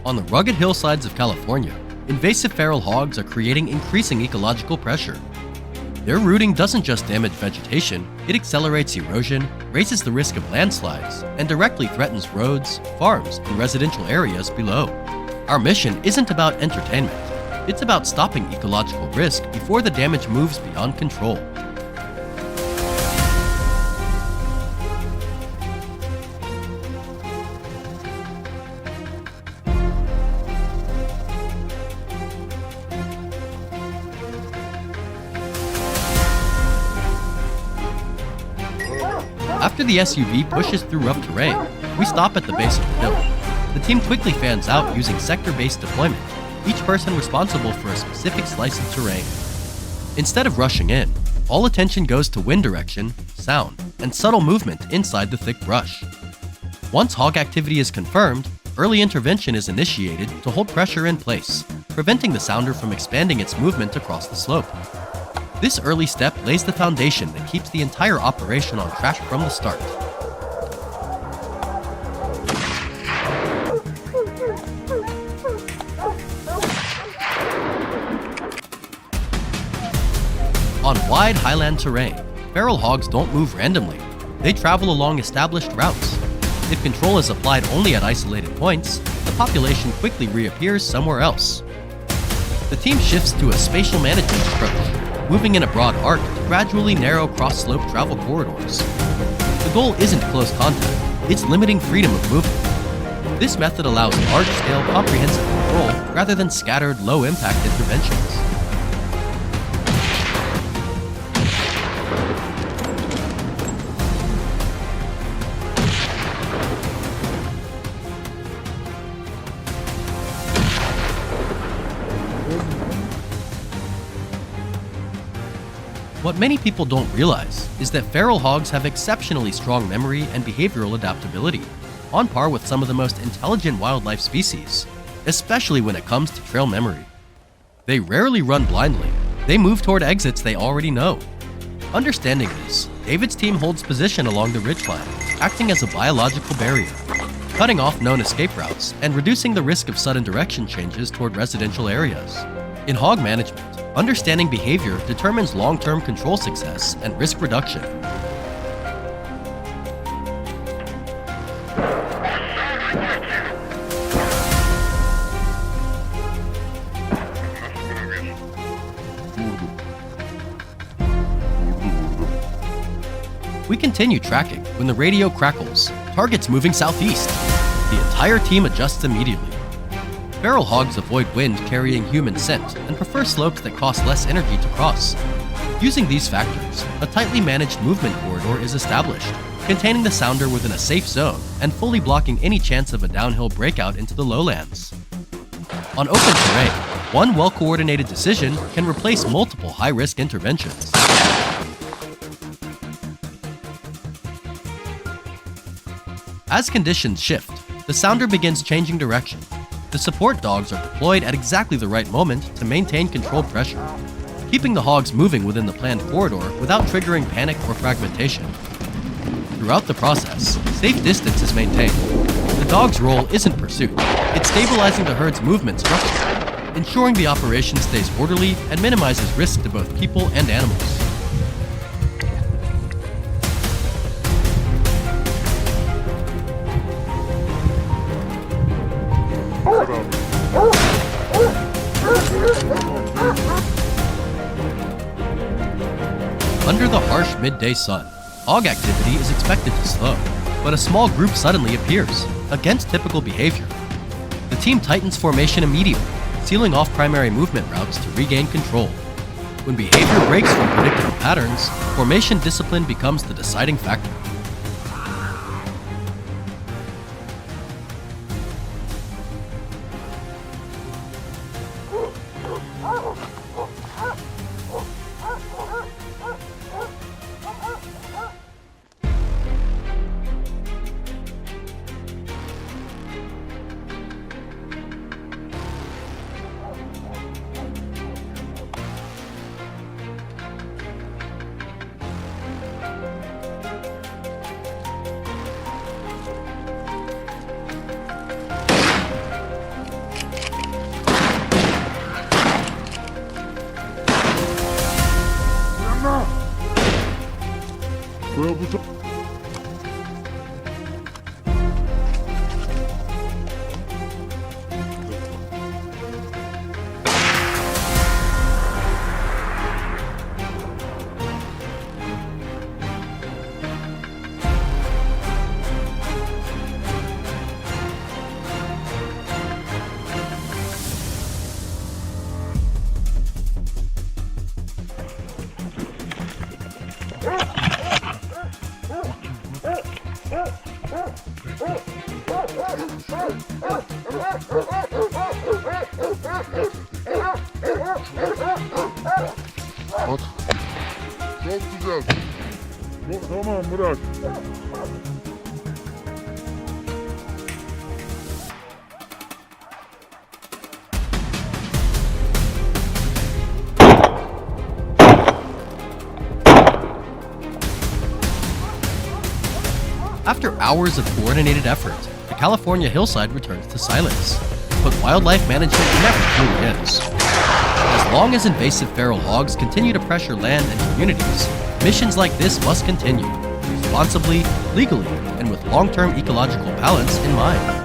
On the rugged hillsides of California, invasive feral hogs are creating increasing ecological pressure. Their rooting doesn't just damage vegetation, it accelerates erosion, raises the risk of landslides, and directly threatens roads, farms, and residential areas below. Our mission isn't about entertainment. It's about stopping ecological risk before the damage moves beyond control. After the SUV pushes through rough terrain, we stop at the base of the hill. The team quickly fans out using sector-based deployment, each person responsible for a specific slice of terrain. Instead of rushing in, all attention goes to wind direction, sound, and subtle movement inside the thick brush. Once hog activity is confirmed, early intervention is initiated to hold pressure in place, preventing the sounder from expanding its movement across the slope. This early step lays the foundation that keeps the entire operation on track from the start. On wide highland terrain, feral hogs don't move randomly. They travel along established routes. If control is applied only at isolated points, the population quickly reappears somewhere else. The team shifts to a spatial management approach, moving in a broad arc to gradually narrow cross-slope travel corridors. The goal isn't close contact, it's limiting freedom of movement. This method allows large-scale comprehensive control rather than scattered, low-impact interventions. What many people don't realize is that feral hogs have exceptionally strong memory and behavioral adaptability, on par with some of the most intelligent wildlife species, especially when it comes to trail memory. They rarely run blindly, they move toward exits they already know. Understanding this, David's team holds position along the ridgeline, acting as a biological barrier, cutting off known escape routes and reducing the risk of sudden direction changes toward residential areas. In hog management, understanding behavior determines long-term control success and risk reduction. We continue tracking when the radio crackles, targets moving southeast. The entire team adjusts immediately. Feral hogs avoid wind carrying human scent and prefer slopes that cost less energy to cross. Using these factors, a tightly managed movement corridor is established, containing the sounder within a safe zone and fully blocking any chance of a downhill breakout into the lowlands. On open terrain, one well-coordinated decision can replace multiple high-risk interventions. As conditions shift, the sounder begins changing direction. The support dogs are deployed at exactly the right moment to maintain controlled pressure, keeping the hogs moving within the planned corridor without triggering panic or fragmentation. Throughout the process, safe distance is maintained. The dog's role isn't pursuit, it's stabilizing the herd's movement structure, ensuring the operation stays orderly and minimizes risk to both people and animals. Under the harsh midday sun, hog activity is expected to slow, but a small group suddenly appears, against typical behavior. The team tightens formation immediately, sealing off primary movement routes to regain control. When behavior breaks from predictable patterns, formation discipline becomes the deciding factor. Bak. Çok güzel. Tamam, bırak. After hours of coordinated effort, the California hillside returns to silence. But wildlife management never truly ends. As long as invasive feral hogs continue to pressure land and communities, missions like this must continue, responsibly, legally, and with long-term ecological balance in mind.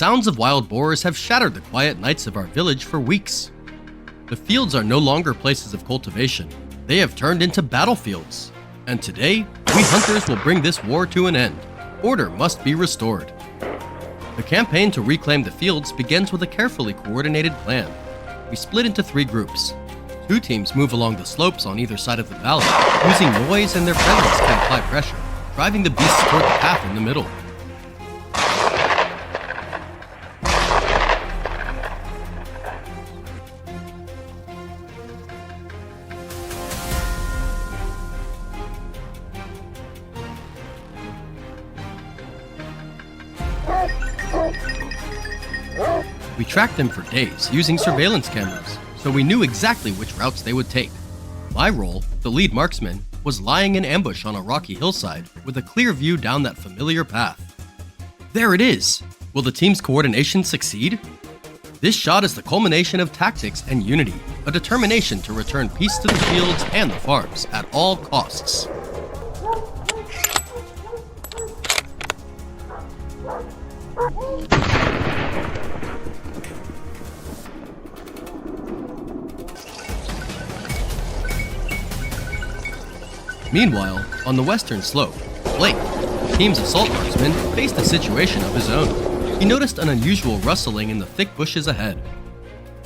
sounds of wild boars have shattered the quiet nights of our village for weeks. The fields are no longer places of cultivation. They have turned into battlefields. And today, we hunters will bring this war to an end. Order must be restored. The campaign to reclaim the fields begins with a carefully coordinated plan. We split into 3 groups. 2 teams move along the slopes on either side of the valley, using noise and their presence to apply pressure, driving the beasts toward the path in the middle. We tracked them for days using surveillance cameras, so we knew exactly which routes they would take. My role, the lead marksman, was lying in ambush on a rocky hillside with a clear view down that familiar path. There it is! Will the team's coordination succeed? This shot is the culmination of tactics and unity, a determination to return peace to the fields and the farms at all costs. Meanwhile, on the western slope, Blake, the team's assault marksman, faced a situation of his own. He noticed an unusual rustling in the thick bushes ahead.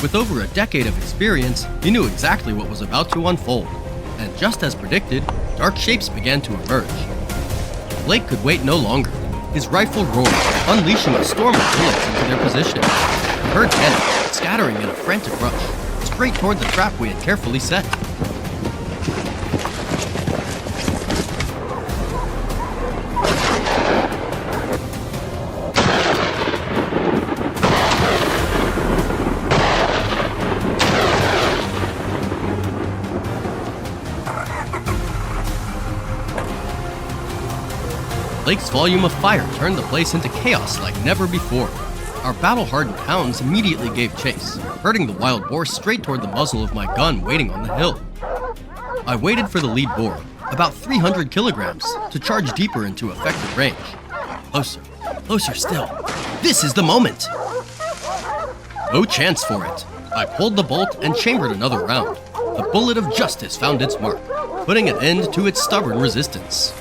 With over a decade of experience, he knew exactly what was about to unfold, and just as predicted, dark shapes began to emerge. Blake could wait no longer. His rifle roared, unleashing a storm of bullets into their position. The herd panicked, scattering in a frantic rush, straight toward the trap we had carefully set. Blake's volume of fire turned the place into chaos like never before. Our battle-hardened hounds immediately gave chase, herding the wild boar straight toward the muzzle of my gun waiting on the hill. I waited for the lead boar, about 300 kilograms, to charge deeper into effective range. Closer, closer still. This is the moment! No chance for it. I pulled the bolt and chambered another round. The bullet of justice found its mark, putting an end to its stubborn resistance.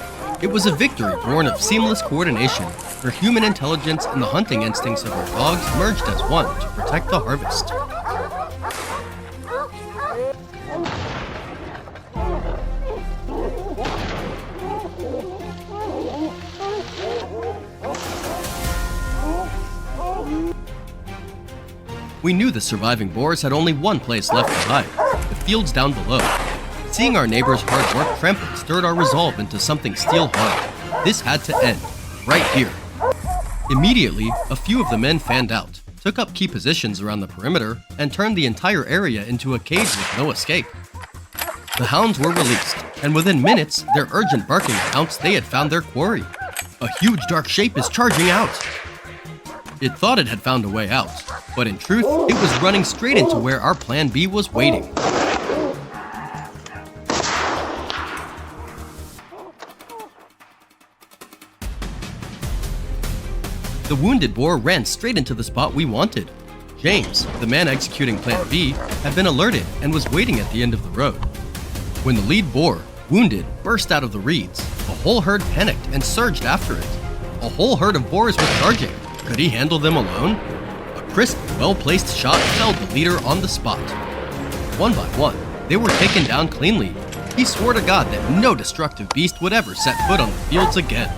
It was a victory born of seamless coordination, where human intelligence and the hunting instincts of our dogs merged as one to protect the harvest. We knew the surviving boars had only one place left to hide, the fields down below. Seeing our neighbors' hard work trampled stirred our resolve into something steel-hard. This had to end, right here. Immediately, a few of the men fanned out, took up key positions around the perimeter, and turned the entire area into a cage with no escape. The hounds were released, and within minutes, their urgent barking announced they had found their quarry. A huge dark shape is charging out! It thought it had found a way out, but in truth, it was running straight into where our plan B was waiting. The wounded boar ran straight into the spot we wanted. James, the man executing Plan B, had been alerted and was waiting at the end of the road. When the lead boar, wounded, burst out of the reeds, the whole herd panicked and surged after it. A whole herd of boars was charging. Could he handle them alone? A crisp, well-placed shot felled the leader on the spot. One by one, they were taken down cleanly. He swore to God that no destructive beast would ever set foot on the fields again.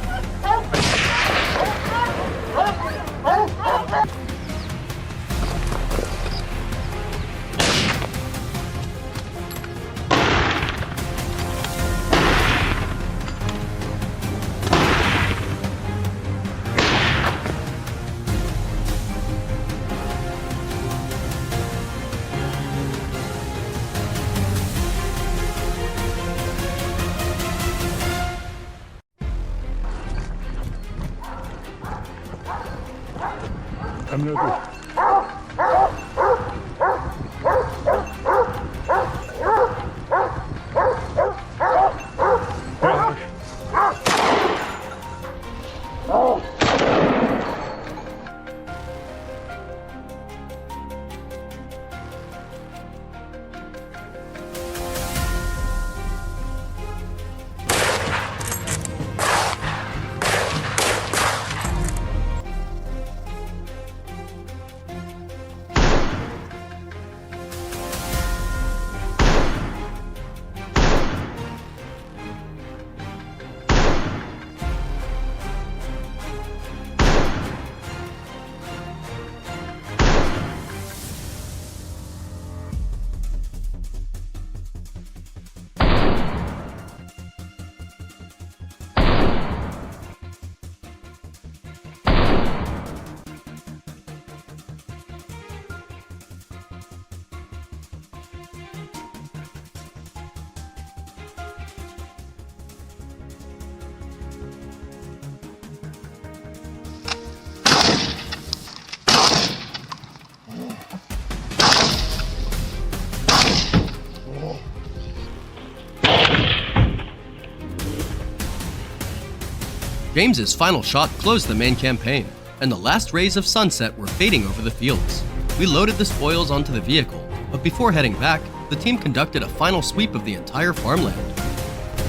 James's final shot closed the main campaign, and the last rays of sunset were fading over the fields. We loaded the spoils onto the vehicle, but before heading back, the team conducted a final sweep of the entire farmland.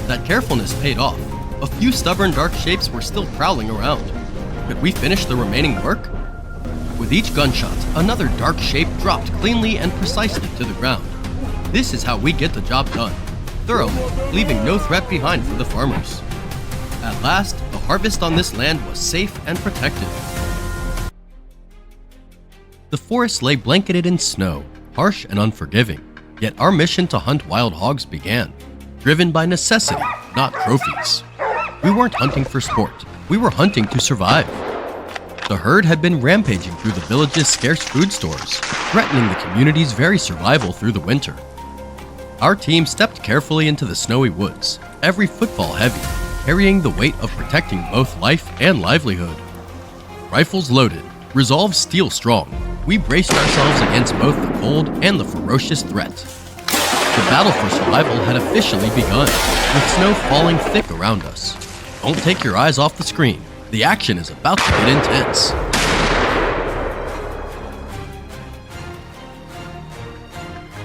That carefulness paid off. A few stubborn dark shapes were still prowling around. Could we finish the remaining work? With each gunshot, another dark shape dropped cleanly and precisely to the ground. This is how we get the job done, thoroughly, leaving no threat behind for the farmers. At last, the harvest on this land was safe and protected. The forest lay blanketed in snow, harsh and unforgiving, yet our mission to hunt wild hogs began, driven by necessity, not trophies. We weren't hunting for sport, we were hunting to survive. The herd had been rampaging through the village's scarce food stores, threatening the community's very survival through the winter. Our team stepped carefully into the snowy woods, every footfall heavy, carrying the weight of protecting both life and livelihood. Rifles loaded, resolve steel strong, we braced ourselves against both the cold and the ferocious threat. The battle for survival had officially begun, with snow falling thick around us. Don't take your eyes off the screen. The action is about to get intense.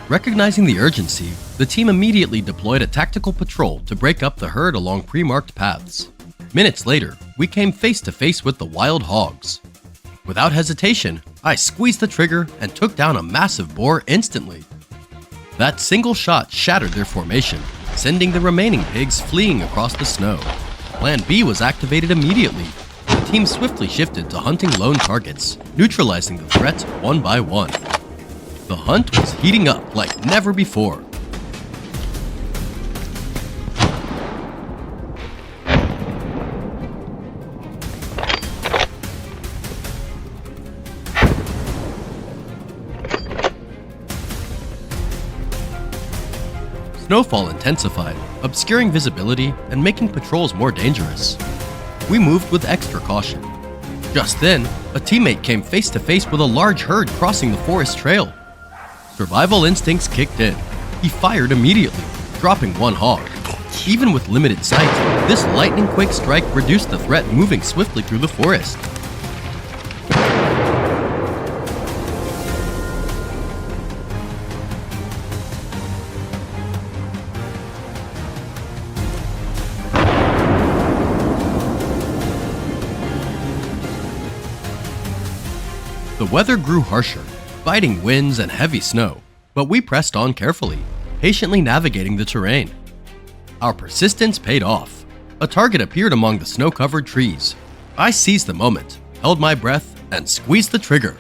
Recognizing the urgency, the team immediately deployed a tactical patrol to break up the herd along pre-marked paths. Minutes later, we came face to face with the wild hogs. Without hesitation, I squeezed the trigger and took down a massive boar instantly. That single shot shattered their formation, sending the remaining pigs fleeing across the snow. Plan B was activated immediately. The team swiftly shifted to hunting lone targets, neutralizing the threat one by one. The hunt was heating up like never before. Snowfall intensified, obscuring visibility and making patrols more dangerous. We moved with extra caution. Just then, a teammate came face to face with a large herd crossing the forest trail. Survival instincts kicked in. He fired immediately, dropping one hog. Even with limited sight, this lightning-quick strike reduced the threat moving swiftly through the forest. The weather grew harsher, biting winds and heavy snow, but we pressed on carefully, patiently navigating the terrain. Our persistence paid off. A target appeared among the snow-covered trees. I seized the moment, held my breath, and squeezed the trigger.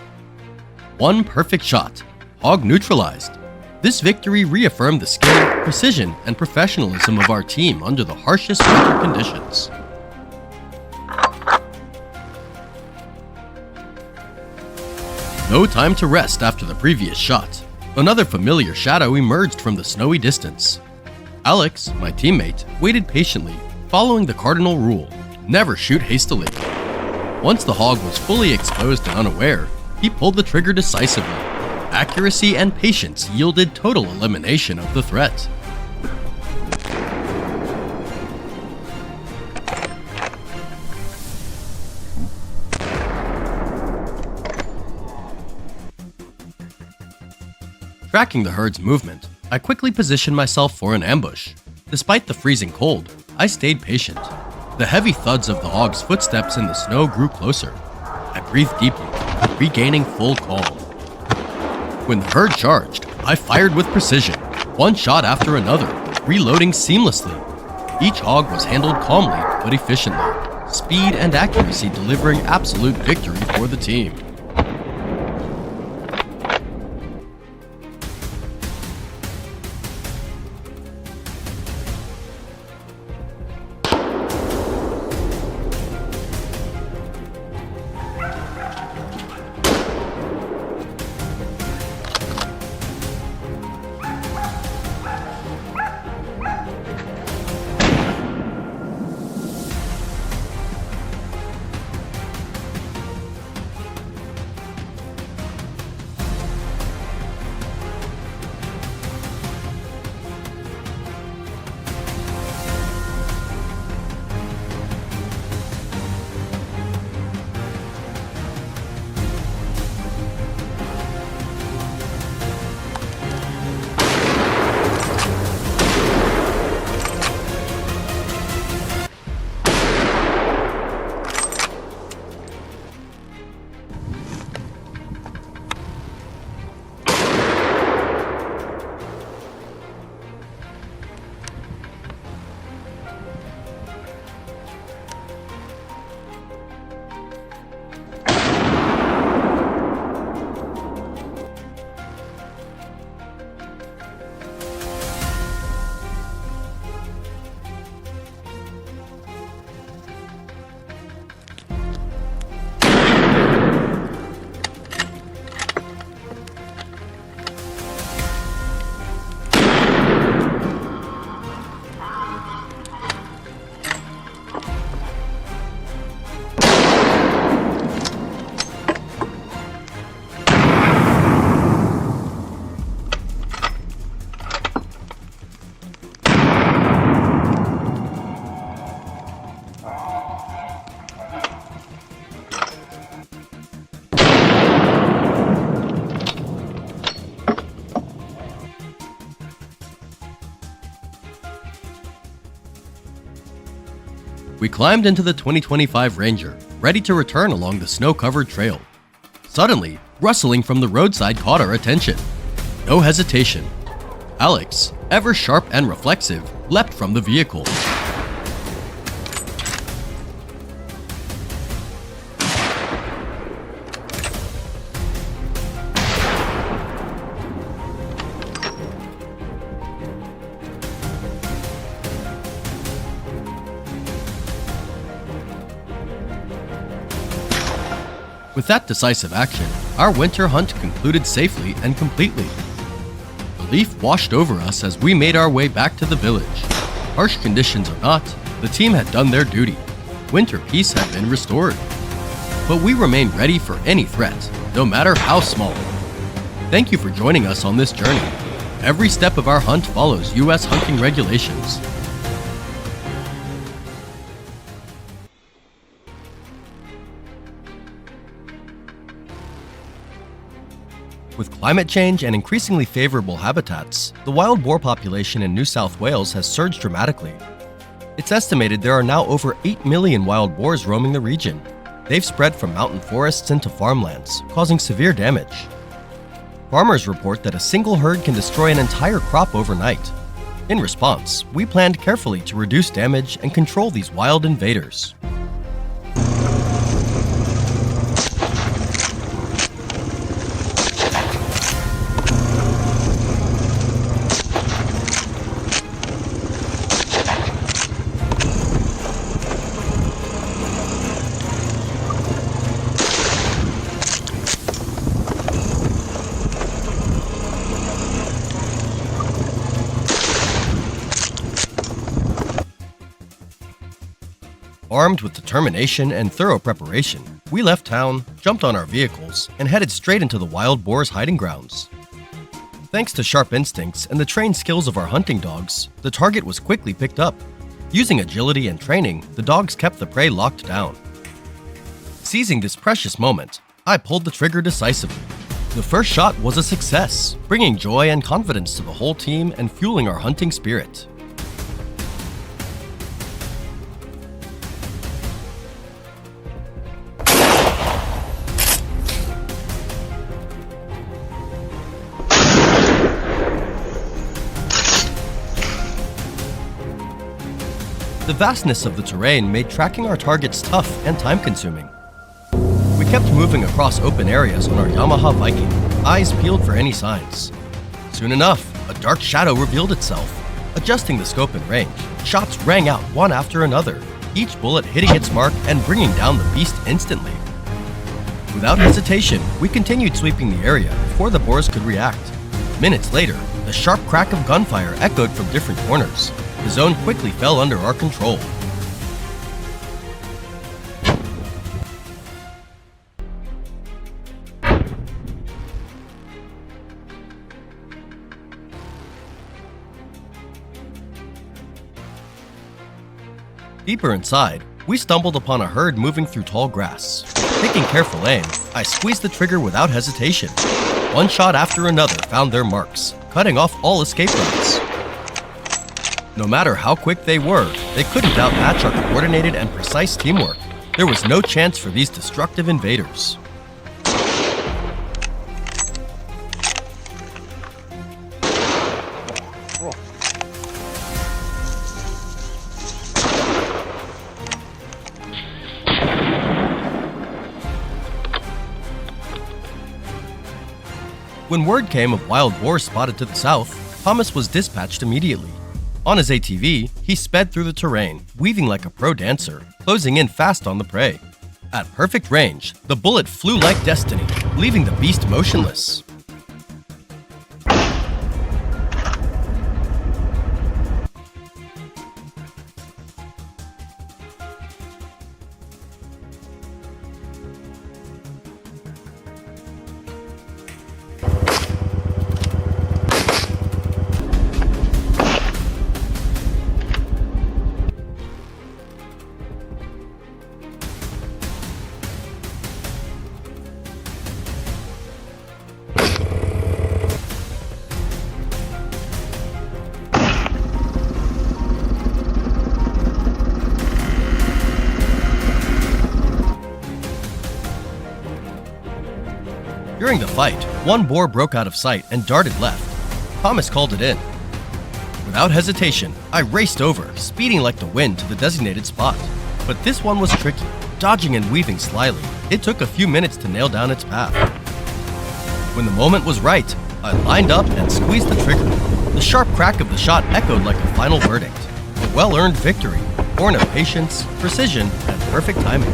One perfect shot, hog neutralized. This victory reaffirmed the skill, precision, and professionalism of our team under the harshest winter conditions. No time to rest after the previous shot. Another familiar shadow emerged from the snowy distance. Alex, my teammate, waited patiently, following the cardinal rule: never shoot hastily. Once the hog was fully exposed and unaware, he pulled the trigger decisively. Accuracy and patience yielded total elimination of the threat. Tracking the herd's movement, I quickly positioned myself for an ambush. Despite the freezing cold, I stayed patient. The heavy thuds of the hog's footsteps in the snow grew closer. I breathed deeply, regaining full calm. When the herd charged, I fired with precision, one shot after another, reloading seamlessly. Each hog was handled calmly but efficiently, speed and accuracy delivering absolute victory for the team. We climbed into the 2025 Ranger, ready to return along the snow-covered trail. Suddenly, rustling from the roadside caught our attention. No hesitation. Alex, ever sharp and reflexive, leapt from the vehicle. With that decisive action, our winter hunt concluded safely and completely. Relief washed over us as we made our way back to the village. Harsh conditions or not, the team had done their duty. Winter peace had been restored. But we remained ready for any threat, no matter how small. Thank you for joining us on this journey. Every step of our hunt follows U.S. hunting regulations. With climate change and increasingly favorable habitats, the wild boar population in New South Wales has surged dramatically. It's estimated there are now over 8 million wild boars roaming the region. They've spread from mountain forests into farmlands, causing severe damage. Farmers report that a single herd can destroy an entire crop overnight. In response, we planned carefully to reduce damage and control these wild invaders. Armed with determination and thorough preparation, we left town, jumped on our vehicles, and headed straight into the wild boars' hiding grounds. Thanks to sharp instincts and the trained skills of our hunting dogs, the target was quickly picked up. Using agility and training, the dogs kept the prey locked down. Seizing this precious moment, I pulled the trigger decisively. The first shot was a success, bringing joy and confidence to the whole team and fueling our hunting spirit. The vastness of the terrain made tracking our targets tough and time-consuming. We kept moving across open areas on our Yamaha Viking, eyes peeled for any signs. Soon enough, a dark shadow revealed itself. Adjusting the scope and range, shots rang out one after another, each bullet hitting its mark and bringing down the beast instantly. Without hesitation, we continued sweeping the area before the boars could react. Minutes later, the sharp crack of gunfire echoed from different corners. The zone quickly fell under our control. Deeper inside, we stumbled upon a herd moving through tall grass. Taking careful aim, I squeezed the trigger without hesitation. One shot after another found their marks, cutting off all escape routes. No matter how quick they were, they couldn't outmatch our coordinated and precise teamwork. There was no chance for these destructive invaders. When word came of wild boars spotted to the south, Thomas was dispatched immediately. On his ATV, he sped through the terrain, weaving like a pro dancer, closing in fast on the prey. At perfect range, the bullet flew like destiny, leaving the beast motionless. During the fight, one boar broke out of sight and darted left. Thomas called it in. Without hesitation, I raced over, speeding like the wind to the designated spot. But this one was tricky, dodging and weaving slyly. It took a few minutes to nail down its path. When the moment was right, I lined up and squeezed the trigger. The sharp crack of the shot echoed like a final verdict. A well-earned victory, born of patience, precision, and perfect timing.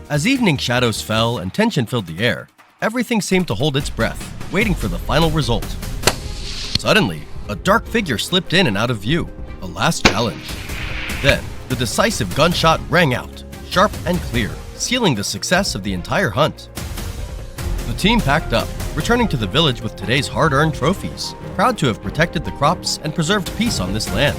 As evening shadows fell and tension filled the air, everything seemed to hold its breath, waiting for the final result. Suddenly, a dark figure slipped in and out of view, a last challenge. Then, the decisive gunshot rang out, sharp and clear, sealing the success of the entire hunt. The team packed up, returning to the village with today's hard-earned trophies, proud to have protected the crops and preserved peace on this land.